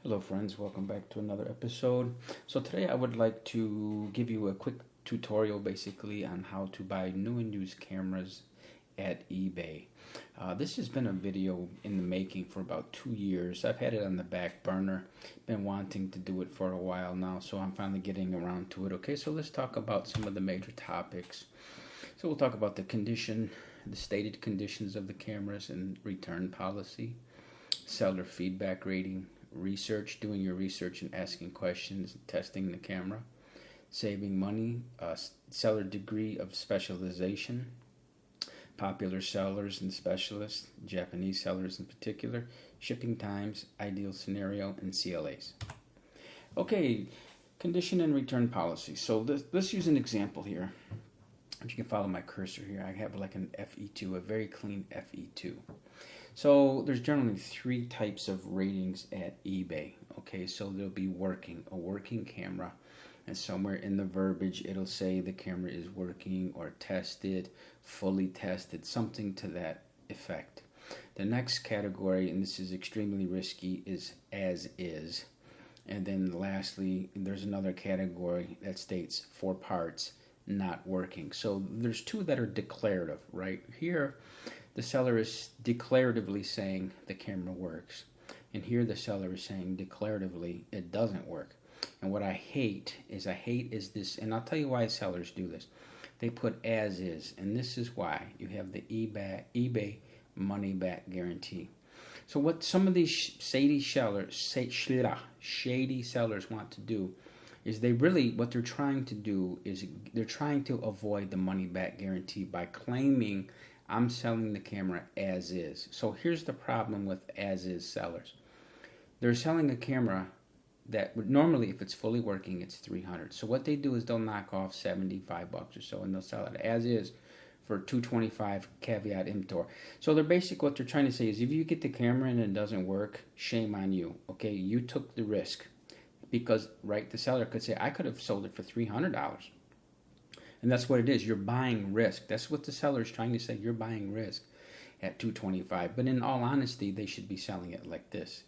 Hello friends, welcome back to another episode. So today I would like to give you a quick tutorial basically on how to buy new and used cameras at eBay. This has been a video in the making for about 2 years. I've had it on the back burner, been wanting to do it for a while now, so I'm finally getting around to it. Okay, so let's talk about some of the major topics. So we'll talk about the condition, the stated conditions of the cameras and return policy, seller feedback rating, doing your research and asking questions, testing the camera, saving money, seller degree of specialization, popular sellers and specialists, Japanese sellers in particular, shipping times, ideal scenario, and CLAs. Okay, condition and return policy. So let's use an example here. If you can follow my cursor here, I have like an FE2, a very clean FE2. So there's generally 3 types of ratings at eBay. Okay, so there'll be a working camera, and somewhere in the verbiage it'll say the camera is working or tested, fully tested, something to that effect. The next category, and this is extremely risky, is as is. And then lastly, there's another category that states 4 parts, not working. So there's 2 that are declarative, right? Here the seller is declaratively saying the camera works, and here the seller is saying declaratively it doesn't work. And what I hate is this, and I'll tell you why sellers do this. They put as is, and this is why you have the eBay money back guarantee. So what some of these shady sellers want to do is what they're trying to do is they're trying to avoid the money back guarantee by claiming I'm selling the camera as is. So here's the problem with as is sellers. They're selling a camera that would normally, if it's fully working, it's $300. So what they do is they'll knock off $75 or so, and they'll sell it as is for $225 caveat emptor. So what they're trying to say is if you get the camera and it doesn't work, shame on you. Okay, you took the risk. Because, right, the seller could say, I could have sold it for $300. And that's what it is. You're buying risk. That's what the seller is trying to say. You're buying risk at $225. But in all honesty, they should be selling it like this.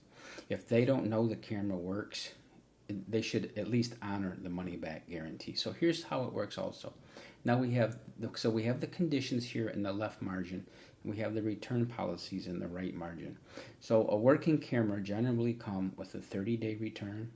If they don't know the camera works, they should at least honor the money back guarantee. So here's how it works also. Now we have the conditions here in the left margin, and we have the return policies in the right margin. So a working camera generally comes with a 30-day return,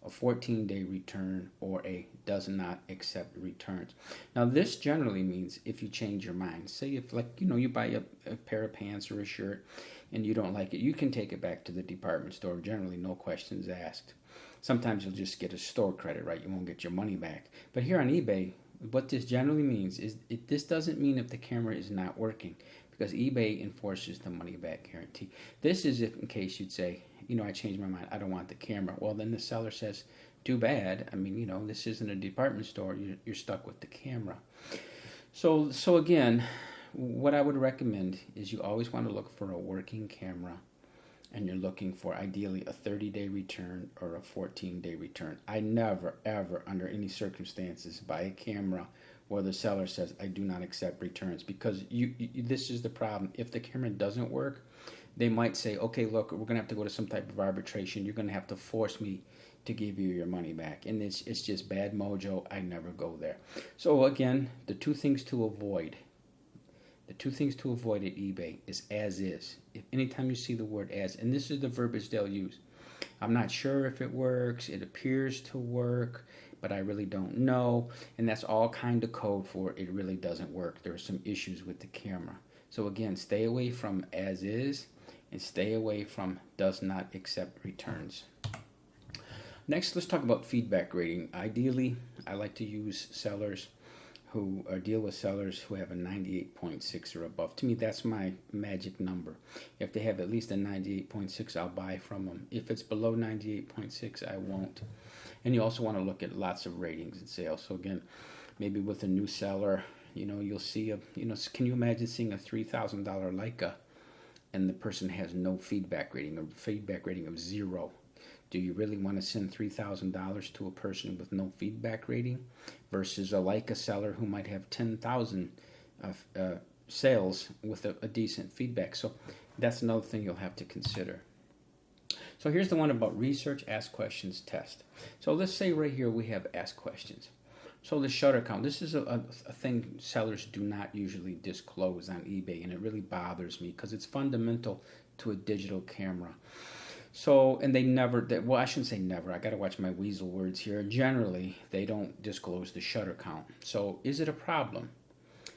a 14-day return, or a does not accept returns. Now this generally means if you change your mind. Say if you buy a pair of pants or a shirt and you don't like it, you can take it back to the department store, generally no questions asked. Sometimes you'll just get a store credit, right? You won't get your money back. But here on eBay, what this generally means is this doesn't mean if the camera is not working, because eBay enforces the money back guarantee. This is if in case you'd say, I changed my mind, I don't want the camera. Well, then the seller says, too bad. I mean, this isn't a department store. You're stuck with the camera. So again, what I would recommend is you always want to look for a working camera, and you're looking for ideally a 30-day return or a 14-day return. I never, ever, under any circumstances, buy a camera where the seller says, I do not accept returns, because this is the problem. If the camera doesn't work, they might say, okay, look, we're going to have to go to some type of arbitration. You're going to have to force me to give you your money back. And it's just bad mojo. I never go there. So again, the 2 things to avoid. The 2 things to avoid at eBay is as is. If anytime you see the word as, and this is the verbiage they'll use. I'm not sure if it works. It appears to work, but I really don't know. And that's all kind of code for it really doesn't work. There are some issues with the camera. So again, stay away from as is, and stay away from does not accept returns. Next, let's talk about feedback rating. Ideally, I like to use sellers deal with sellers who have a 98.6 or above. To me, that's my magic number. If they have at least a 98.6, I'll buy from them. If it's below 98.6, I won't. And you also want to look at lots of ratings and sales. So again, maybe with a new seller, you'll see can you imagine seeing a $3,000 Leica and the person has no feedback rating, or feedback rating of 0? Do you really want to send $3,000 to a person with no feedback rating versus a Leica seller who might have 10,000 sales with a decent feedback? So that's another thing you'll have to consider. So So here's the one about research, ask questions, test. So let's say right here we have ask questions. So the shutter count, this is a thing sellers do not usually disclose on eBay, and it really bothers me because it's fundamental to a digital camera. So, and they never, well, I shouldn't say never, I got to watch my weasel words here. Generally, they don't disclose the shutter count. So is it a problem?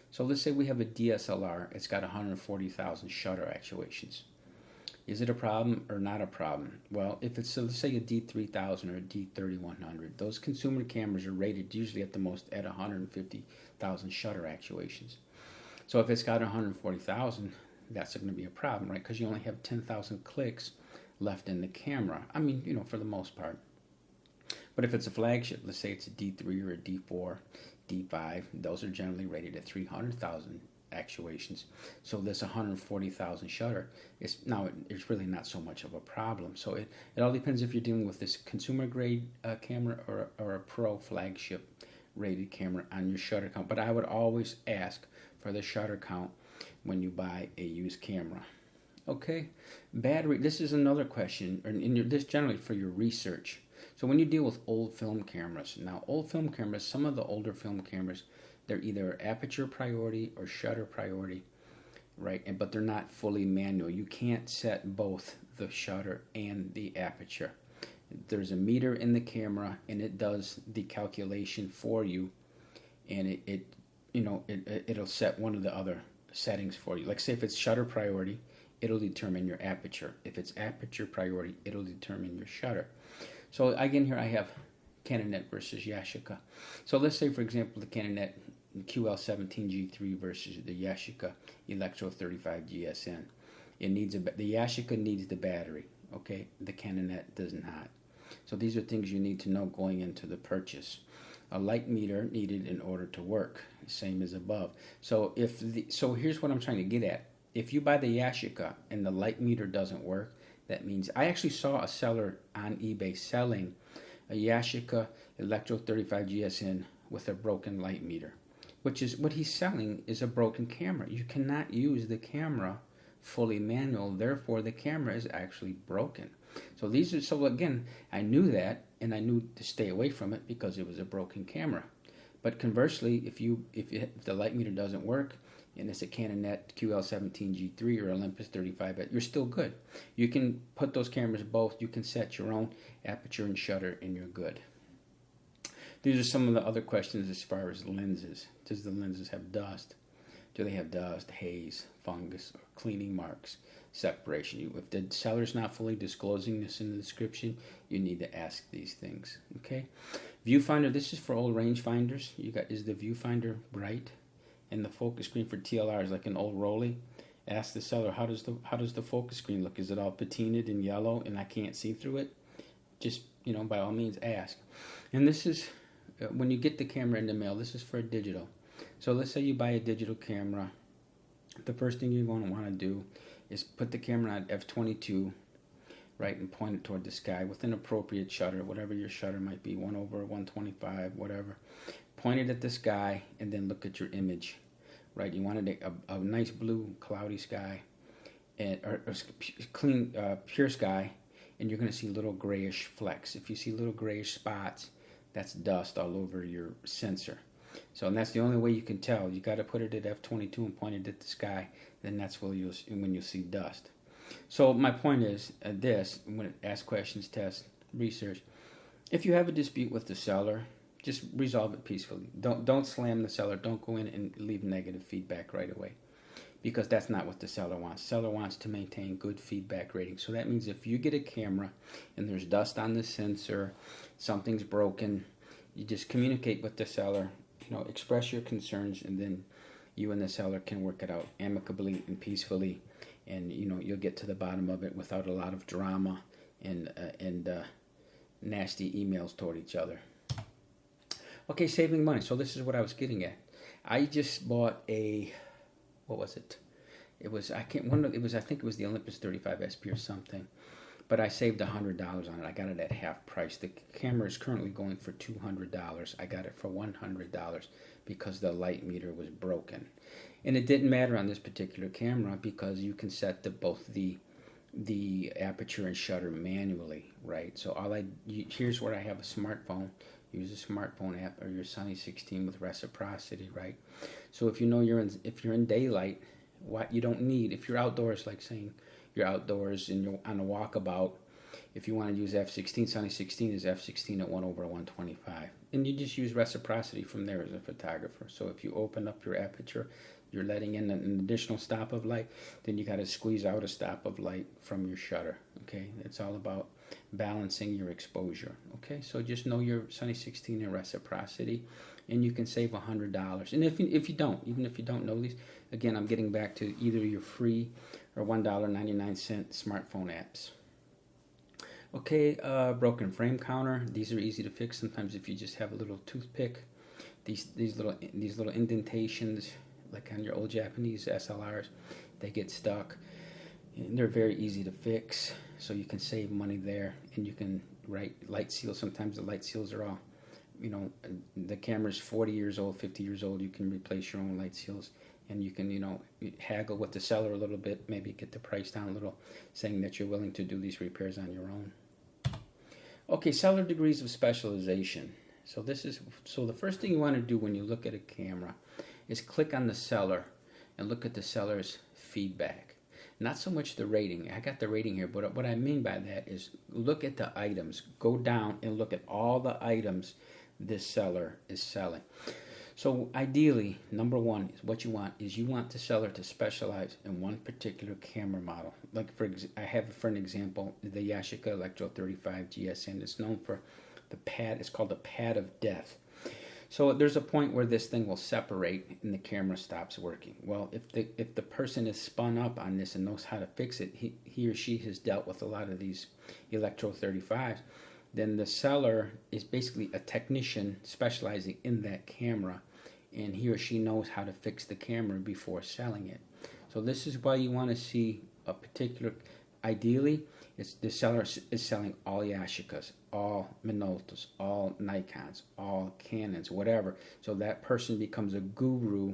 So let's say we have a DSLR, it's got 140,000 shutter actuations. Is it a problem or not a problem? Well, if it's, so let's say a D3000 or a D3100, those consumer cameras are rated usually at the most at 150,000 shutter actuations. So if it's got 140,000, that's going to be a problem, right? Because you only have 10,000 clicks left in the camera. I mean, you know, for the most part. But if it's a flagship, let's say it's a D3 or a D4, D5, those are generally rated at 300,000 actuations. So this 140,000 shutter is now, it's really not so much of a problem. So it all depends if you're dealing with this consumer grade camera or a pro flagship rated camera on your shutter count. But I would always ask for the shutter count when you buy a used camera. Okay, battery, this is another question, or this generally for your research. So when you deal with old film cameras, now old film cameras, some of the older film cameras, they're either aperture priority or shutter priority, right? But they're not fully manual. You can't set both the shutter and the aperture. There's a meter in the camera, and it does the calculation for you, and it'll set one of the other settings for you. Like say if it's shutter priority, it'll determine your aperture. If it's aperture priority, it'll determine your shutter. So again, here I have Canonet versus Yashica. So let's say, for example, the Canonet QL17G3 versus the Yashica Electro 35 GSN. The Yashica needs the battery, okay? The Canonet does not. So these are things you need to know going into the purchase. A light meter needed in order to work, same as above. So so here's what I'm trying to get at. If you buy the Yashica and the light meter doesn't work, that means I actually saw a seller on eBay selling a Yashica Electro 35 GSN with a broken light meter, which is what he's selling is a broken camera. You cannot use the camera fully manual, therefore the camera is actually broken. So again, I knew that, and I knew to stay away from it because it was a broken camera. But conversely, if the light meter doesn't work, and it's a Canonet QL17G3 or Olympus 35, you're still good. You can put those cameras both. You can set your own aperture and shutter, and you're good. These are some of the other questions as far as lenses. Does the lenses have dust? Do they have dust, haze, fungus, or cleaning marks, separation? If the seller's not fully disclosing this in the description, you need to ask these things. Okay. Viewfinder. This is for old rangefinders. Is the viewfinder bright? And the focus screen for TLR is like an old Rolly. Ask the seller, how does the focus screen look? Is it all patinaed and yellow and I can't see through it? Just, by all means ask. And this is, when you get the camera in the mail, this is for a digital. So let's say you buy a digital camera. The first thing you're going to want to do is put the camera on f/22, right, and point it toward the sky with an appropriate shutter, whatever your shutter might be, 1/125, whatever. Point it at the sky and then look at your image, right? You want a nice blue cloudy sky, or clean pure sky, and you're going to see little grayish flecks. If you see little grayish spots, that's dust all over your sensor. So, and that's the only way you can tell. You got to put it at f/22 and point it at the sky. Then that's when you'll see dust. So my point is when it asks questions, test, research. If you have a dispute with the seller, just resolve it peacefully. Don't slam the seller. Don't go in and leave negative feedback right away, because that's not what the seller wants. The seller wants to maintain good feedback rating. So that means if you get a camera and there's dust on the sensor, something's broken, you just communicate with the seller, express your concerns, and then you and the seller can work it out amicably and peacefully, and you'll get to the bottom of it without a lot of drama and nasty emails toward each other. Okay, saving money. So this is what I was getting at. I just bought what was it? I think it was the Olympus 35 SP or something. But I saved $100 on it. I got it at half price. The camera is currently going for $200. I got it for $100 because the light meter was broken. And it didn't matter on this particular camera because you can set both the the aperture and shutter manually, right? So here's where I have a smartphone. Use a smartphone app or your Sunny 16 with reciprocity, right? So if you know if you're in daylight, what you don't need, if you're outdoors, like saying you're outdoors and you're on a walkabout, if you want to use f16, Sunny 16 is f16 at 1 over 125. And you just use reciprocity from there as a photographer. So if you open up your aperture, you're letting in an additional stop of light, then you got to squeeze out a stop of light from your shutter. Okay, it's all about balancing your exposure. Okay, so just know your Sunny 16 and reciprocity, and you can save $100. And if you don't, even if you don't know these, again, I'm getting back to either your free or $1.99 smartphone apps. Okay, broken frame counter. These are easy to fix. Sometimes if you just have a little toothpick, these little indentations, like on your old Japanese SLRs, they get stuck. And they're very easy to fix, so you can save money there. And you can light seals. Sometimes the light seals are all, the camera's 40 years old, 50 years old. You can replace your own light seals. And you can, haggle with the seller a little bit, maybe get the price down a little, saying that you're willing to do these repairs on your own. Okay, seller degrees of specialization. So the first thing you want to do when you look at a camera is click on the seller and look at the seller's feedback. Not so much the rating. I got the rating here, but what I mean by that is look at the items. Go down and look at all the items this seller is selling. So ideally, number one is what you want the seller to specialize in one particular camera model. Like I have for an example, the Yashica Electro 35 GSN. It's known for the pad. It's called the pad of death. So there's a point where this thing will separate and the camera stops working. Well, if the person is spun up on this and knows how to fix it, he or she has dealt with a lot of these Electro 35s, then the seller is basically a technician specializing in that camera, and he or she knows how to fix the camera before selling it. So this is why you want to see a particular, ideally, the seller is selling all Yashicas, all Minoltas, all Nikons, all Canons, whatever. So that person becomes a guru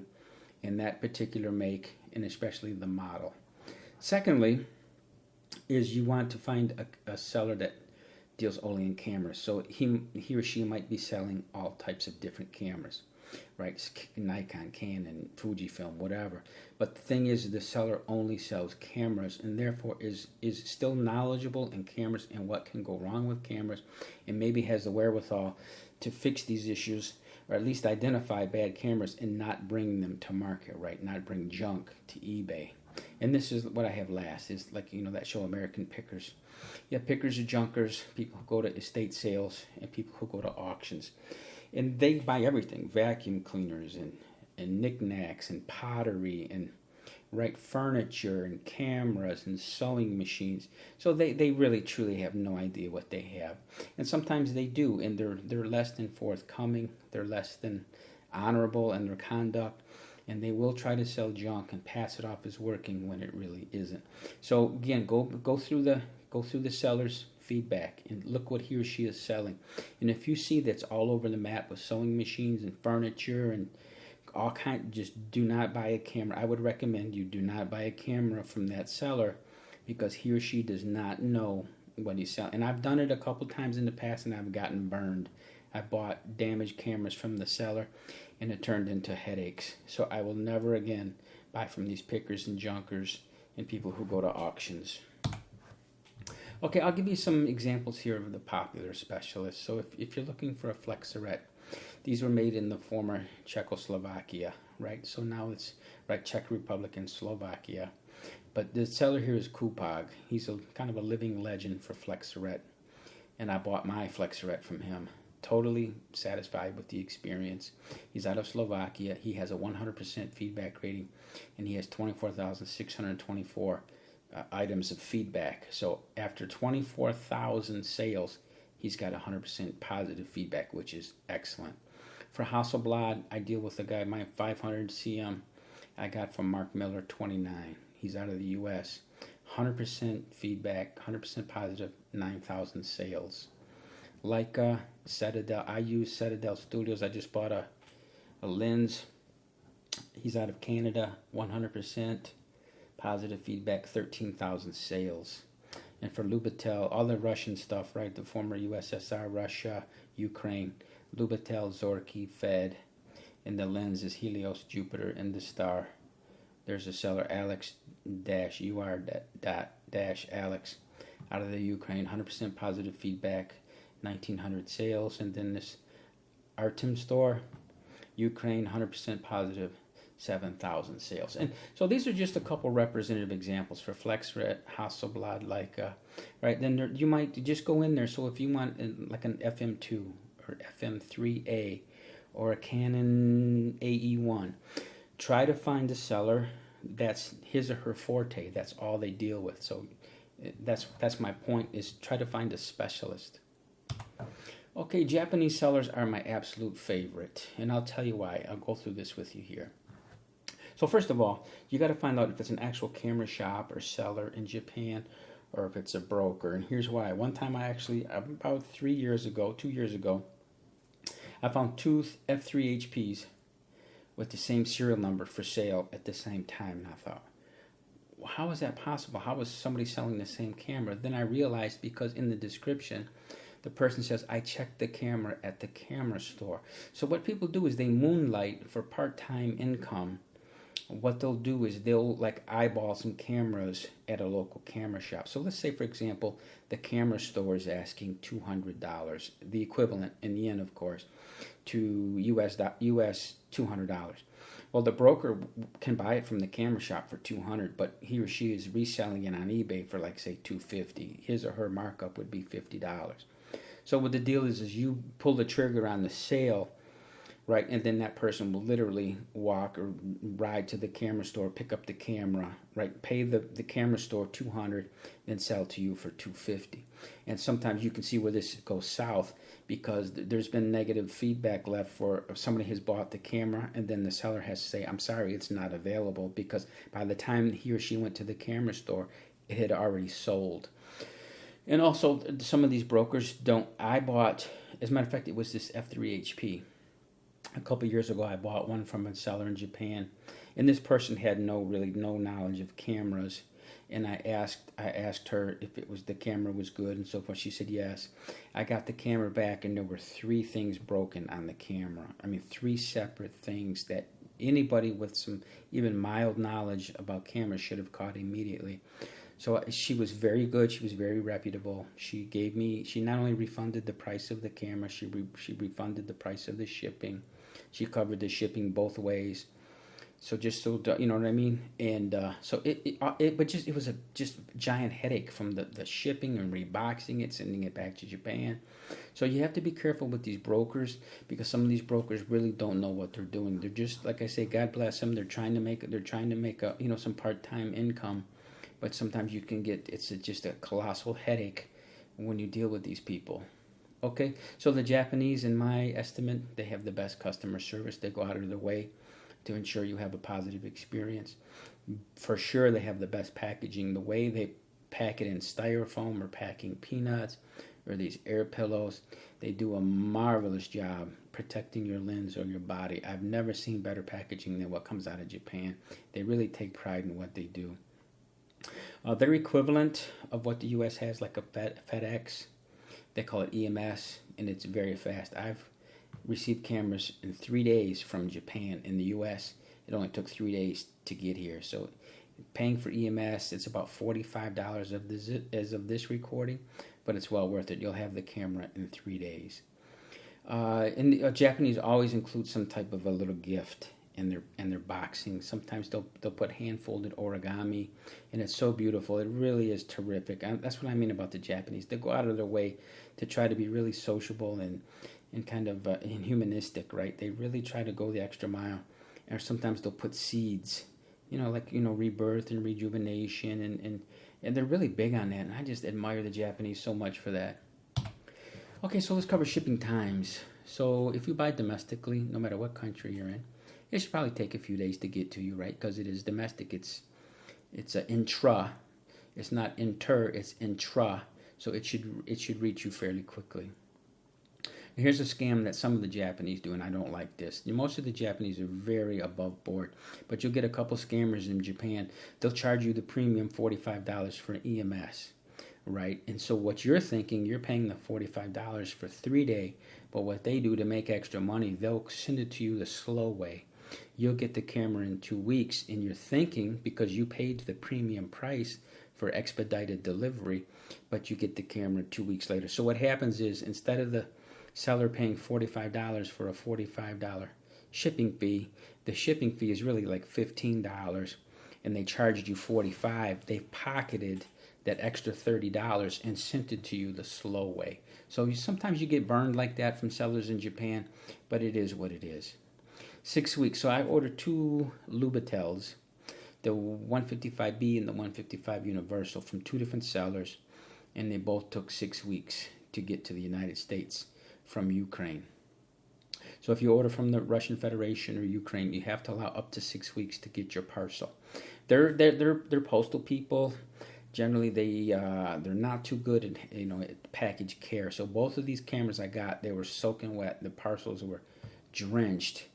in that particular make, and especially the model. Secondly, is you want to find a seller that deals only in cameras. So he or she might be selling all types of different cameras, right? Nikon, Canon, Fujifilm, whatever. But the thing is, the seller only sells cameras, and therefore is still knowledgeable in cameras and what can go wrong with cameras, and maybe has the wherewithal to fix these issues, or at least identify bad cameras and not bring them to market, right? Not bring junk to eBay. And this is what I have last, is like, that show American Pickers. Yeah, pickers are junkers, people who go to estate sales, and people who go to auctions. And they buy everything, vacuum cleaners and knickknacks and pottery and furniture and cameras and sewing machines. So they really truly have no idea what they have. And sometimes they do, and they're less than forthcoming, they're less than honorable in their conduct, and they will try to sell junk and pass it off as working when it really isn't. So again, go through the seller's feedback and look what he or she is selling. And if you see that's all over the map with sewing machines and furniture and all kind, just do not buy a camera. I would recommend you do not buy a camera from that seller, because he or she does not know what he's selling. And I've done it a couple times in the past, and I've gotten burned. I bought damaged cameras from the seller, and it turned into headaches. So I will never again buy from these pickers and junkers and people who go to auctions. Okay, I'll give you some examples here of the popular specialists. So if you're looking for a Flexeret, these were made in the former Czechoslovakia, right? So now it's Czech Republic and Slovakia. But the seller here is Kupag. He's kind of a living legend for Flexeret. And I bought my Flexeret from him. Totally satisfied with the experience. He's out of Slovakia. He has a 100% feedback rating, and he has 24,624 items of feedback. So after 24,000 sales, he's got 100% positive feedback, which is excellent. For Hasselblad, I deal with a guy, my 500 CM, I got from Mark Miller, 29. He's out of the U.S. 100% feedback, 100% positive, 9,000 sales. Like Citadel, I use Citadel Studios. I just bought a lens. He's out of Canada, 100% positive feedback, 13,000 sales. And for Lubitel, all the Russian stuff, right? The former USSR, Russia, Ukraine, Lubitel, Zorky, Fed, and the lens is Helios, Jupiter, and the star. There's a seller, Alex-UR-Alex, out of the Ukraine, 100% positive feedback, 1,900 sales. And then this Artem store, Ukraine, 100% positive, 7,000 sales. And so these are just a couple representative examples for FlexRed, Hasselblad, Leica, right? Then you might just go in there. So if you want like an FM2 or FM3A or a Canon AE1, try to find a seller that's his or her forte. That's all they deal with. So that's my point, is try to find a specialist. Okay, Japanese sellers are my absolute favorite, and I'll tell you why. I'll go through this with you here. So first of all, you got to find out if it's an actual camera shop or seller in Japan, or if it's a broker. And here's why. One time about 2 years ago, I found two F3 HPs with the same serial number for sale at the same time. And I thought, well, how is that possible? How is somebody selling the same camera? Then I realized, because in the description, the person says, I checked the camera at the camera store. So what people do is they moonlight for part-time income. What they'll do is they'll like eyeball some cameras at a local camera shop. So let's say, for example, the camera store is asking $200, the equivalent in yen, of course, to US $200. Well, the broker can buy it from the camera shop for $200, but he or she is reselling it on eBay for, like, say, $250. His or her markup would be $50. So what the deal is you pull the trigger on the sale, right, and then that person will literally walk or ride to the camera store, pick up the camera, right, pay the camera store $200, then sell to you for $250. And sometimes you can see where this goes south, because there's been negative feedback left for somebody has bought the camera, and then the seller has to say, I'm sorry, it's not available, because by the time he or she went to the camera store, it had already sold. And also, some of these brokers don't. I bought, as a matter of fact, it was this F3 HP. A couple years ago, I bought one from a seller in Japan, and this person had no knowledge of cameras. And I asked her if the camera was good and so forth. She said yes. I got the camera back, and there were 3 things broken on the camera. I mean, 3 separate things that anybody with some even mild knowledge about cameras should have caught immediately. So she was very good. She was very reputable. She not only refunded the price of the camera, she refunded the price of the shipping. She covered the shipping both ways. So just so you know what I mean. And so it was a giant headache from the shipping and reboxing it, sending it back to Japan. So you have to be careful with these brokers, because some of these brokers really don't know what they're doing. They're just, like I say, God bless them. They're trying to make some part-time income. But sometimes you can get, it's just a colossal headache when you deal with these people. Okay, so the Japanese, in my estimate, they have the best customer service. They go out of their way to ensure you have a positive experience. For sure, they have the best packaging. The way they pack it in styrofoam or packing peanuts or these air pillows, they do a marvelous job protecting your lens or your body. I've never seen better packaging than what comes out of Japan. They really take pride in what they do. Their equivalent of what the U.S. has, like a FedEx, they call it EMS, and it's very fast. I've received cameras in 3 days from Japan. In the U.S., it only took 3 days to get here. So paying for EMS, it's about $45 as of this recording, but it's well worth it. You'll have the camera in 3 days. And the Japanese always include some type of a little gift in their boxing. Sometimes they'll put hand-folded origami, and it's so beautiful. It really is terrific. That's what I mean about the Japanese. They go out of their way to try to be really sociable and kind of humanistic, right? They really try to go the extra mile. Or sometimes they'll put seeds, rebirth and rejuvenation, and they're really big on that, and I just admire the Japanese so much for that. Okay, so let's cover shipping times. So if you buy domestically, no matter what country you're in, it should probably take a few days to get to you, right? Because it is domestic. It's an intra. It's not inter. It's intra. So it should reach you fairly quickly. Here's a scam that some of the Japanese do, and I don't like this. Most of the Japanese are very above board, but you'll get a couple scammers in Japan. They'll charge you the premium $45 for an EMS. right? And so what you're thinking, you're paying the $45 for 3 day, but what they do to make extra money, they'll send it to you the slow way. You'll get the camera in 2 weeks, and you're thinking, because you paid the premium price for expedited delivery, but you get the camera 2 weeks later. So what happens is, instead of the seller paying $45 for a $45 shipping fee, the shipping fee is really like $15, and they charged you $45. They've pocketed that extra $30 and sent it to you the slow way. So sometimes you get burned like that from sellers in Japan, but it is what it is. 6 weeks. So I ordered 2 Lubitels, the 155B and the 155 Universal, from 2 different sellers, and they both took 6 weeks to get to the United States from Ukraine. So if you order from the Russian Federation or Ukraine, you have to allow up to 6 weeks to get your parcel. They're postal people. Generally, they're not too good at package care. So both of these cameras I got, they were soaking wet. The parcels were drenched,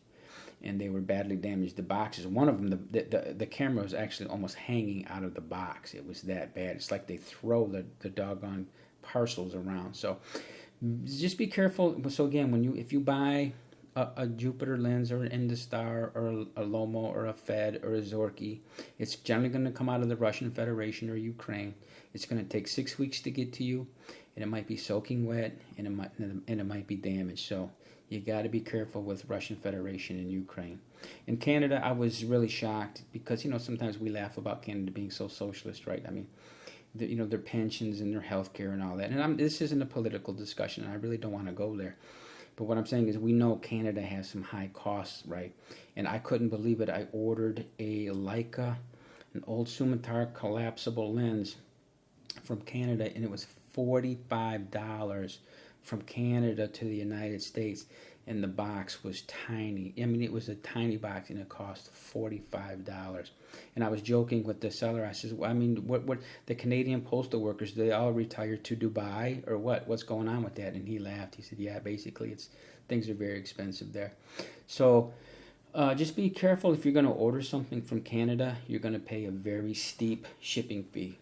and they were badly damaged. The boxes, one of them, the camera was actually almost hanging out of the box. It was that bad. It's like they throw the doggone parcels around. So just be careful. So again, if you buy a Jupiter lens or an Industar or a Lomo or a Fed or a Zorky, it's generally going to come out of the Russian Federation or Ukraine. It's going to take 6 weeks to get to you, and it might be soaking wet, and it might be damaged. So you got to be careful with Russian Federation and Ukraine. In Canada, I was really shocked because sometimes we laugh about Canada being so socialist, right? I mean, their pensions and their health care and all that. And this isn't a political discussion. I really don't want to go there. But what I'm saying is, we know Canada has some high costs, right? And I couldn't believe it. I ordered a Leica, an old Sumatar collapsible lens from Canada, and it was $45 from Canada to the United States, and the box was tiny. I mean, it was a tiny box, and it cost $45. And I was joking with the seller. I said, well, I mean, what the Canadian postal workers, do they all retire to Dubai or what? What's going on with that? And he laughed. He said, yeah, basically, things are very expensive there. So just be careful. If you're going to order something from Canada, you're going to pay a very steep shipping fee.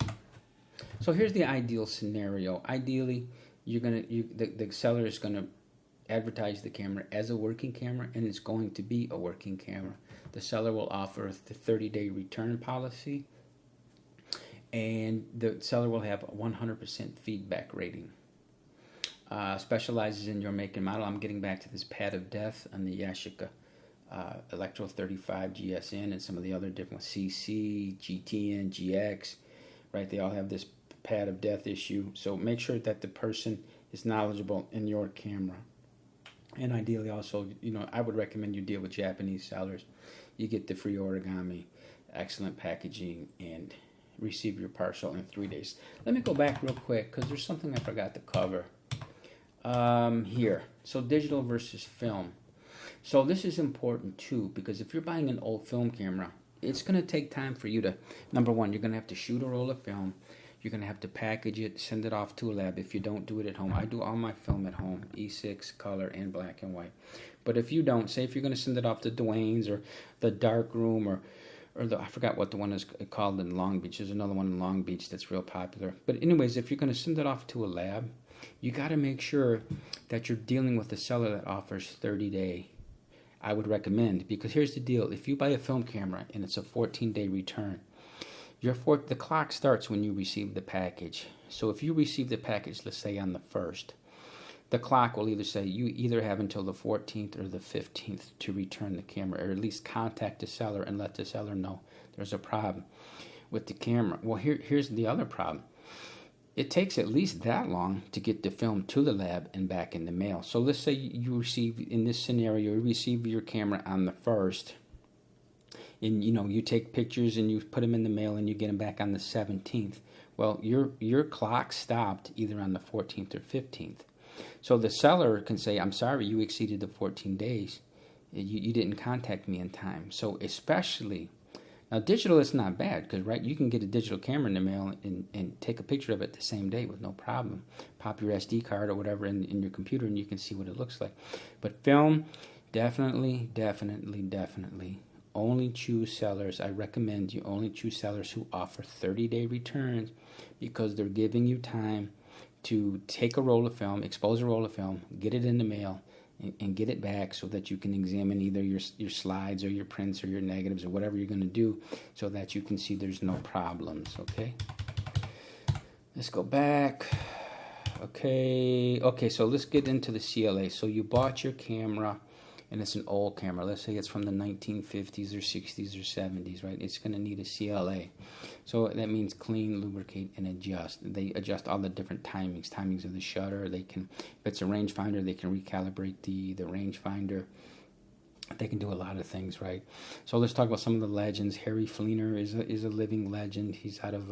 So here's the ideal scenario. Ideally, the seller is going to advertise the camera as a working camera, and it's going to be a working camera. The seller will offer the 30-day return policy, and the seller will have a 100% feedback rating. Specializes in your make and model. I'm getting back to this pad of death on the Yashica Electro 35 GSN and some of the other different CC, GTN, GX, right? They all have this pad of death issue. So make sure that the person is knowledgeable in your camera. And ideally also, I would recommend you deal with Japanese sellers. You get the free origami, excellent packaging, and receive your parcel in 3 days. Let me go back real quick because there's something I forgot to cover here. So digital versus film. So this is important too, because if you're buying an old film camera, it's going to take time for you to, number one, you're going to have to shoot a roll of film. You're going to have to package it, send it off to a lab if you don't do it at home. I do all my film at home, E6, color, and black and white. But if you don't, say if you're going to send it off to Dwayne's or the Dark Room or I forgot what the one is called in Long Beach. There's another one in Long Beach that's real popular. But anyways, if you're going to send it off to a lab, you got to make sure that you're dealing with a seller that offers 30-day. I would recommend, because here's the deal. If you buy a film camera and it's a 14-day return, the clock starts when you receive the package. So if you receive the package, let's say on the 1st, the clock will either say you either have until the 14th or the 15th to return the camera, or at least contact the seller and let the seller know there's a problem with the camera. Well, here's the other problem. It takes at least that long to get the film to the lab and back in the mail. So let's say you receive, in this scenario, you receive your camera on the 1st, and you take pictures and you put them in the mail and you get them back on the 17th. Well, your clock stopped either on the 14th or 15th. So the seller can say, I'm sorry, you exceeded the 14 days. You didn't contact me in time. So especially, now digital is not bad because, right, you can get a digital camera in the mail and take a picture of it the same day with no problem. Pop your SD card or whatever in your computer and you can see what it looks like. But film, definitely only choose sellers. I recommend you only choose sellers who offer 30-day returns, because they're giving you time to take a roll of film, expose a roll of film, get it in the mail, and get it back so that you can examine either your slides or your prints or your negatives or whatever you're going to do, so that you can see there's no problems. Okay, let's go back. Okay, so let's get into the CLA. So you bought your camera, and it's an old camera. Let's say it's from the 1950s or 60s or 70s, right? It's going to need a CLA. So that means clean, lubricate, and adjust. They adjust all the different timings of the shutter. They can, if it's a rangefinder, they can recalibrate the rangefinder. They can do a lot of things, right? So let's talk about some of the legends. Harry Fleener is a living legend. He's out of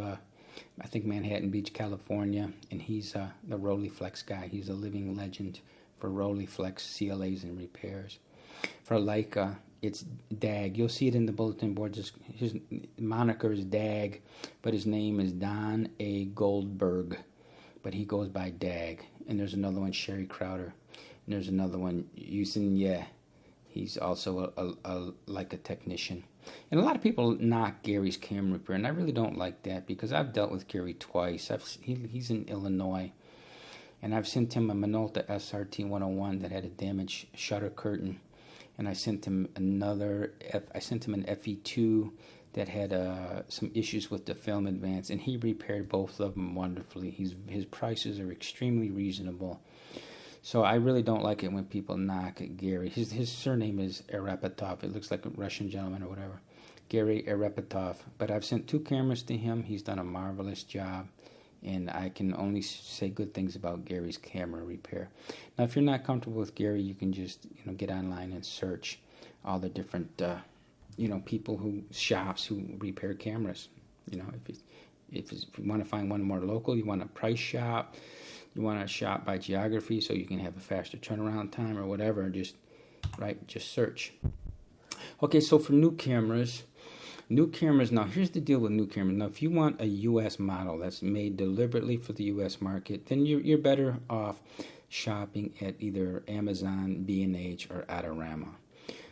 I think Manhattan Beach, California, and he's the Rolleiflex guy. He's a living legend for Rolleiflex CLAs and repairs. For Leica, it's Dag. You'll see it in the bulletin board. His moniker is Dag, but his name is Don A. Goldberg, but he goes by Dag. And there's another one, Sherry Crowder, and there's another one, Yusin Ye. He's also a Leica technician. And a lot of people knock Gary's camera repair, and I really don't like that, because I've dealt with Gary twice. He's in Illinois, and I've sent him a Minolta SRT 101 that had a damaged shutter curtain, and I sent him an FE2 that had some issues with the film advance, and he repaired both of them wonderfully. His prices are extremely reasonable. So I really don't like it when people knock at Gary. His surname is Arapatov. It looks like a Russian gentleman or whatever. Gary Arapatov. But I've sent 2 cameras to him. He's done a marvelous job. And I can only say good things about Gary's camera repair. Now, if you're not comfortable with Gary, you can just get online and search all the different shops who repair cameras. If you want to find one more local, you want a price shop. You want to shop by geography so you can have a faster turnaround time or whatever, just search. Okay, so for new cameras, now here's the deal with new cameras. Now, if you want a U.S. model that's made deliberately for the U.S. market, then you're better off shopping at either Amazon, B&H, or Adorama.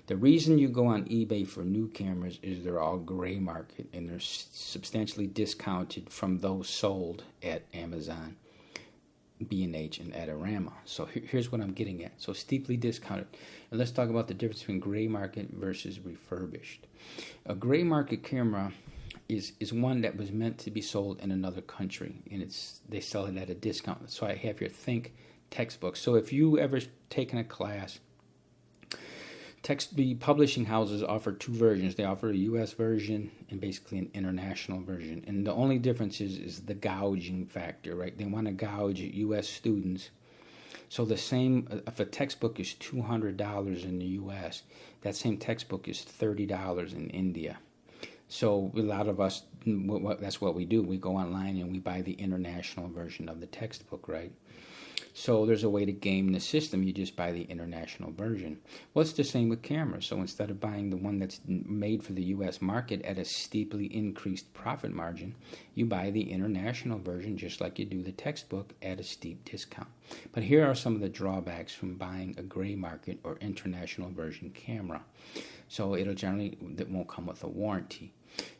The reason you go on eBay for new cameras is they're all gray market, and they're substantially discounted from those sold at Amazon, B&H, and Adorama. So here's what I'm getting at. So steeply discounted. And let's talk about the difference between gray market versus refurbished. A gray market camera is one that was meant to be sold in another country, and they sell it at a discount. So I have here Think textbooks. So if you ever taken a class, the publishing houses offer 2 versions. They offer a U.S. version and basically an international version. And the only difference is the gouging factor, right? They want to gouge U.S. students. So the same, if a textbook is $200 in the U.S., that same textbook is $30 in India. So a lot of us, that's what we do. We go online and we buy the international version of the textbook, right? So there's a way to game the system. You just buy the international version. Well, it's the same with cameras. So instead of buying the one that's made for the U.S. market at a steeply increased profit margin, you buy the international version just like you do the textbook at a steep discount. But here are some of the drawbacks from buying a gray market or international version camera. So that won't come with a warranty.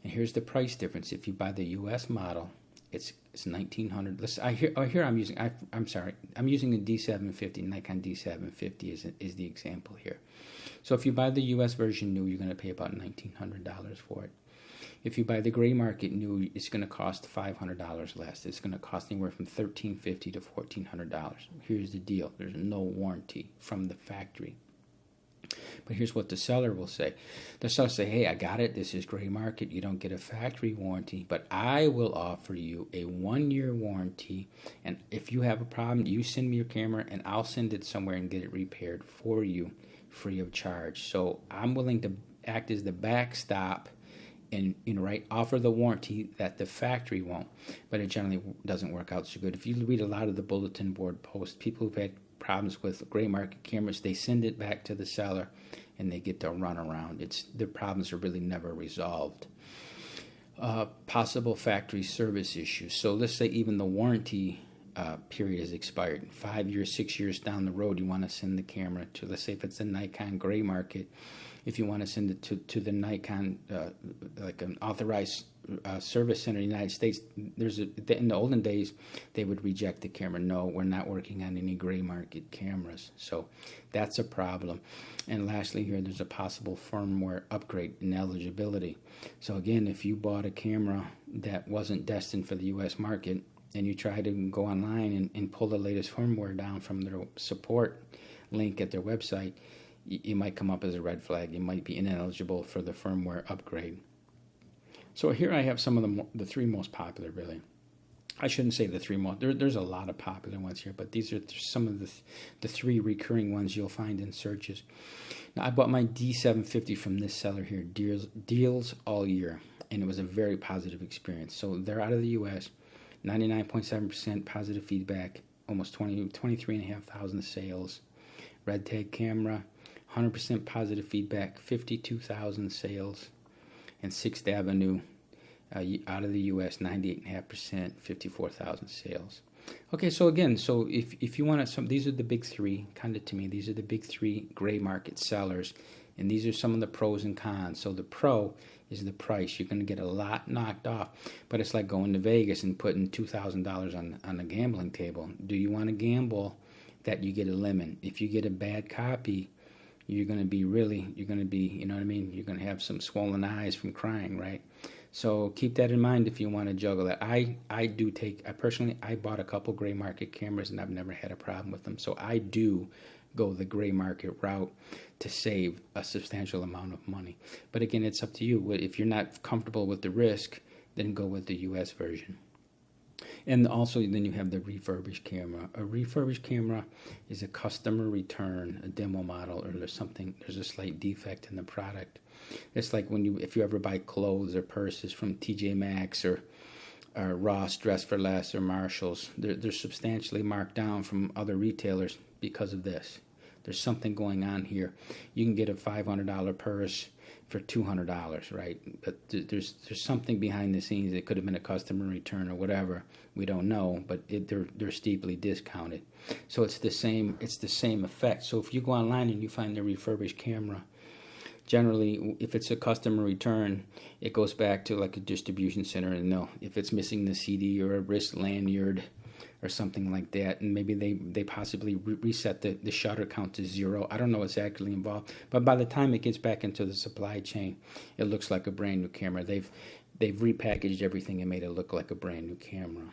And here's the price difference. If you buy the U.S. model, it's $1,900. I'm using a D750. Nikon D750 is the example here. So if you buy the U.S. version new, you're going to pay about $1,900 for it. If you buy the gray market new, it's going to cost $500 less. It's going to cost anywhere from $1,350 to $1,400. Here's the deal: there's no warranty from the factory. But here's what the seller will say. The seller will say, hey, I got it. This is gray market. You don't get a factory warranty, but I will offer you a 1-year warranty. And if you have a problem, you send me your camera, and I'll send it somewhere and get it repaired for you free of charge. So I'm willing to act as the backstop and offer the warranty that the factory won't. But it generally doesn't work out so good. If you read a lot of the bulletin board posts, people who've had problems with gray market cameras, they send it back to the seller and they get to run around. Their problems are really never resolved. Possible factory service issues. So let's say even the warranty period has expired. 5 years, 6 years down the road, you want to send the camera to, let's say if it's the Nikon gray market, if you want to send it to the Nikon, like an authorized service center in the United States, in the olden days, they would reject the camera. No, we're not working on any gray market cameras. So that's a problem. And lastly here, there's a possible firmware upgrade in eligibility. So again, if you bought a camera that wasn't destined for the U.S. market, and you try to go online and pull the latest firmware down from their support link at their website, you might come up as a red flag. You might be ineligible for the firmware upgrade. So here I have some of the three most popular, really. I shouldn't say the three most. There's a lot of popular ones here, but these are some of the three recurring ones you'll find in searches. Now, I bought my D750 from this seller here, Deals All Year, and it was a very positive experience. So they're out of the U.S., 99.7% positive feedback, almost 23,500 sales. Red tag camera, 100% positive feedback, 52,000 sales. And 6th Avenue, out of the U.S., 98.5%, 54,000 sales. Okay, so again, so if you want these are the big three, kind of to me, these are the big three gray market sellers, and these are some of the pros and cons. So the pro is the price. You're going to get a lot knocked off, but it's like going to Vegas and putting $2,000 on a gambling table. Do you want to gamble that you get a lemon? If you get a bad copy, you're going to be, you know what I mean? You're going to have some swollen eyes from crying, right? So keep that in mind if you want to juggle that. I personally bought a couple gray market cameras and I've never had a problem with them. So I do go the gray market route to save a substantial amount of money. But again, it's up to you. If you're not comfortable with the risk, then go with the US version. And also then you have the refurbished camera. A refurbished camera is a customer return, a demo model, or there's a slight defect in the product. It's like if you ever buy clothes or purses from TJ Maxx or Ross, Dress for Less, or Marshalls, they're substantially marked down from other retailers because of this. There's something going on here. You can get a $500 purse for $200, right? But there's something behind the scenes. It could have been a customer return or whatever. We don't know, but they're steeply discounted. So it's the same effect. So if you go online and you find a refurbished camera, generally, if it's a customer return, it goes back to like a distribution center, and if it's missing the CD or a wrist lanyard or something like that, and maybe they possibly reset the shutter count to 0. I don't know what's actually involved, but by the time it gets back into the supply chain, it looks like a brand new camera. They've repackaged everything and made it look like a brand new camera.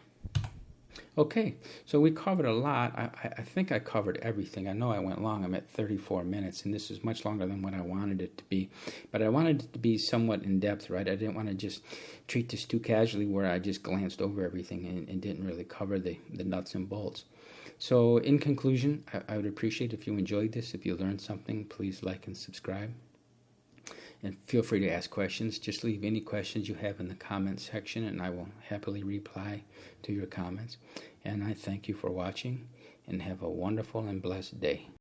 Okay, so we covered a lot. I think I covered everything. I know I went long. I'm at 34 minutes, and this is much longer than what I wanted it to be. But I wanted it to be somewhat in-depth, right? I didn't want to just treat this too casually where I just glanced over everything and didn't really cover the nuts and bolts. So in conclusion, I would appreciate if you enjoyed this. If you learned something, please like and subscribe. And feel free to ask questions. Just leave any questions you have in the comments section, and I will happily reply to your comments. And I thank you for watching, and have a wonderful and blessed day.